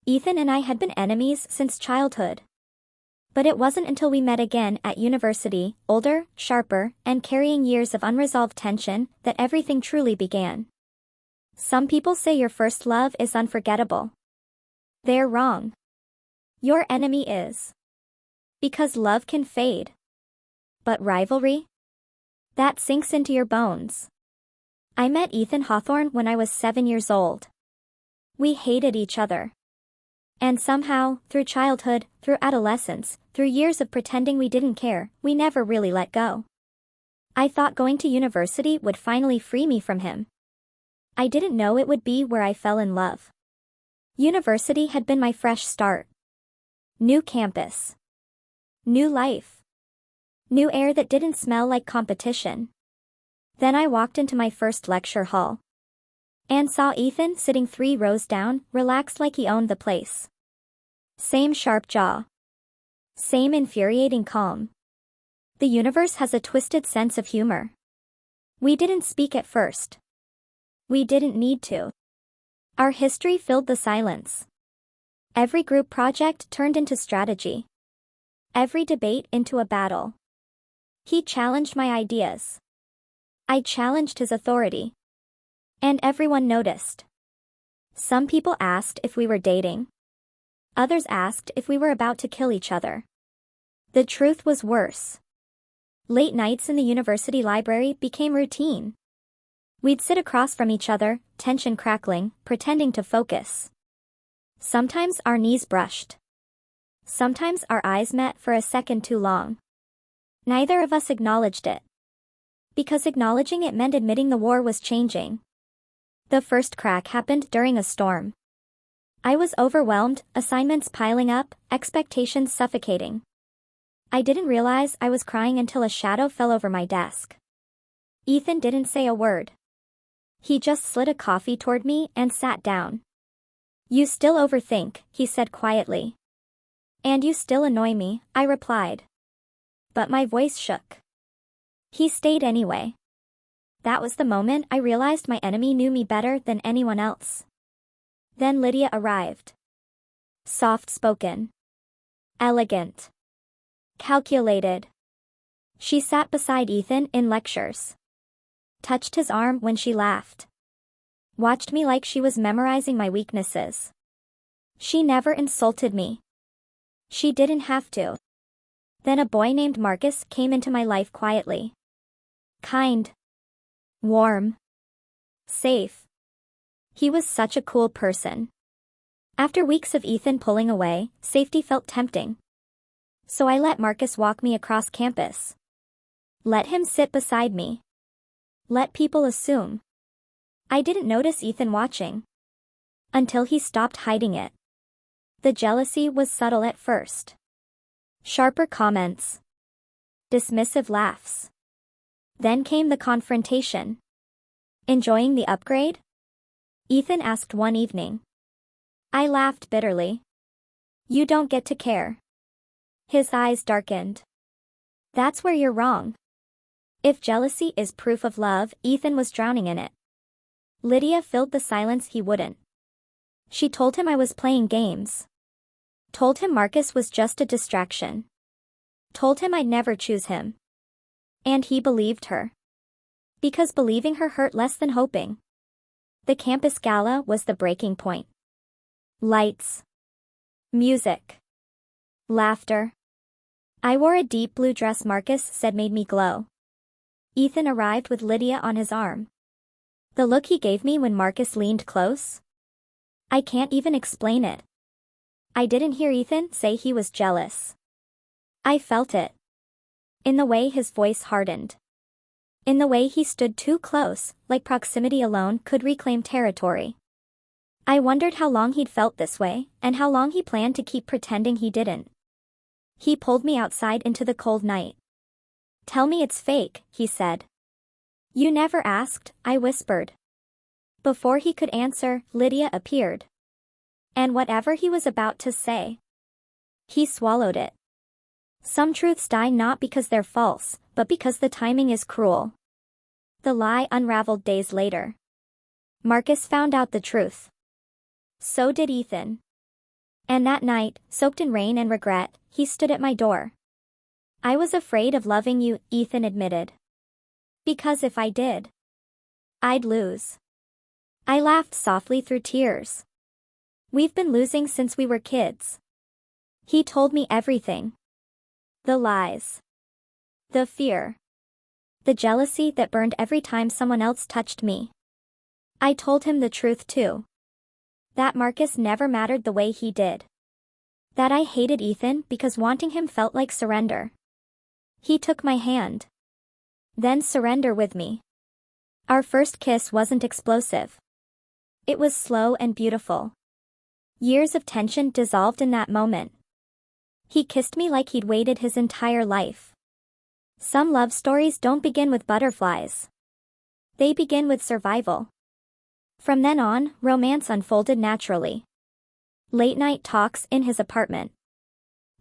Ethan and I had been enemies since childhood. But it wasn't until we met again at university, older, sharper, and carrying years of unresolved tension, that everything truly began. Some people say your first love is unforgettable. They're wrong. Your enemy is. Because love can fade. But rivalry? That sinks into your bones. I met Ethan Hawthorne when I was 7 years old. We hated each other. And somehow, through childhood, through adolescence, through years of pretending we didn't care, we never really let go. I thought going to university would finally free me from him. I didn't know it would be where I fell in love. University had been my fresh start. New campus. New life. New air that didn't smell like competition. Then I walked into my first lecture hall. And saw Ethan sitting 3 rows down, relaxed like he owned the place. Same sharp jaw. Same infuriating calm. The universe has a twisted sense of humor. We didn't speak at first. We didn't need to. Our history filled the silence. Every group project turned into strategy. Every debate into a battle. He challenged my ideas. I challenged his authority. And everyone noticed. Some people asked if we were dating. Others asked if we were about to kill each other. The truth was worse. Late nights in the university library became routine. We'd sit across from each other, tension crackling, pretending to focus. Sometimes our knees brushed. Sometimes our eyes met for a second too long. Neither of us acknowledged it. Because acknowledging it meant admitting the war was changing. The first crack happened during a storm. I was overwhelmed, assignments piling up, expectations suffocating. I didn't realize I was crying until a shadow fell over my desk. Ethan didn't say a word. He just slid a coffee toward me and sat down. "You still overthink," he said quietly. "And you still annoy me," I replied. But my voice shook. He stayed anyway. That was the moment I realized my enemy knew me better than anyone else. Then Lydia arrived. Soft-spoken. Elegant. Calculated. She sat beside Ethan in lectures. Touched his arm when she laughed. Watched me like she was memorizing my weaknesses. She never insulted me. She didn't have to. Then a boy named Marcus came into my life quietly. Kind. Warm. Safe. He was such a cool person. After weeks of Ethan pulling away, safety felt tempting. So I let Marcus walk me across campus. Let him sit beside me. Let people assume. I didn't notice Ethan watching. Until he stopped hiding it. The jealousy was subtle at first. Sharper comments. Dismissive laughs. Then came the confrontation. "Enjoying the upgrade?" Ethan asked one evening. I laughed bitterly. "You don't get to care." His eyes darkened. "That's where you're wrong." If jealousy is proof of love, Ethan was drowning in it. Lydia filled the silence he wouldn't. She told him I was playing games. Told him Marcus was just a distraction. Told him I'd never choose him. And he believed her. Because believing her hurt less than hoping. The campus gala was the breaking point. Lights. Music. Laughter. I wore a deep blue dress Marcus said made me glow. Ethan arrived with Lydia on his arm. The look he gave me when Marcus leaned close? I can't even explain it. I didn't hear Ethan say he was jealous. I felt it. In the way his voice hardened. In the way he stood too close, like proximity alone could reclaim territory. I wondered how long he'd felt this way, and how long he planned to keep pretending he didn't. He pulled me outside into the cold night. "Tell me it's fake," he said. "You never asked," I whispered. Before he could answer, Lydia appeared. And whatever he was about to say, he swallowed it. Some truths die not because they're false, but because the timing is cruel. The lie unraveled days later. Marcus found out the truth. So did Ethan. And that night, soaked in rain and regret, he stood at my door. I was afraid of loving you, Ethan admitted. Because if I did, I'd lose. I laughed softly through tears. We've been losing since we were kids. He told me everything. The lies. The fear. The jealousy that burned every time someone else touched me. I told him the truth too. That Marcus never mattered the way he did. That I hated Ethan because wanting him felt like surrender. He took my hand. Then surrender with me. Our first kiss wasn't explosive. It was slow and beautiful. Years of tension dissolved in that moment. He kissed me like he'd waited his entire life. Some love stories don't begin with butterflies. They begin with survival. From then on, romance unfolded naturally. Late-night talks in his apartment.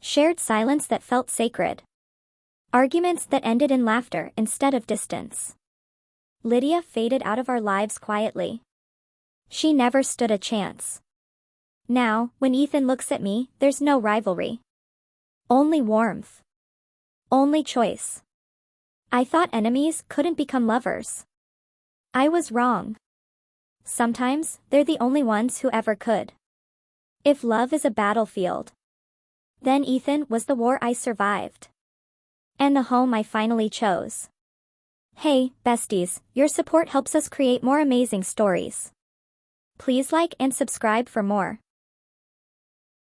Shared silence that felt sacred. Arguments that ended in laughter instead of distance. Lydia faded out of our lives quietly. She never stood a chance. Now, when Ethan looks at me, there's no rivalry. Only warmth. Only choice. I thought enemies couldn't become lovers. I was wrong. Sometimes, they're the only ones who ever could. If love is a battlefield, then Ethan was the war I survived. And the home I finally chose. Hey, besties, your support helps us create more amazing stories. Please like and subscribe for more.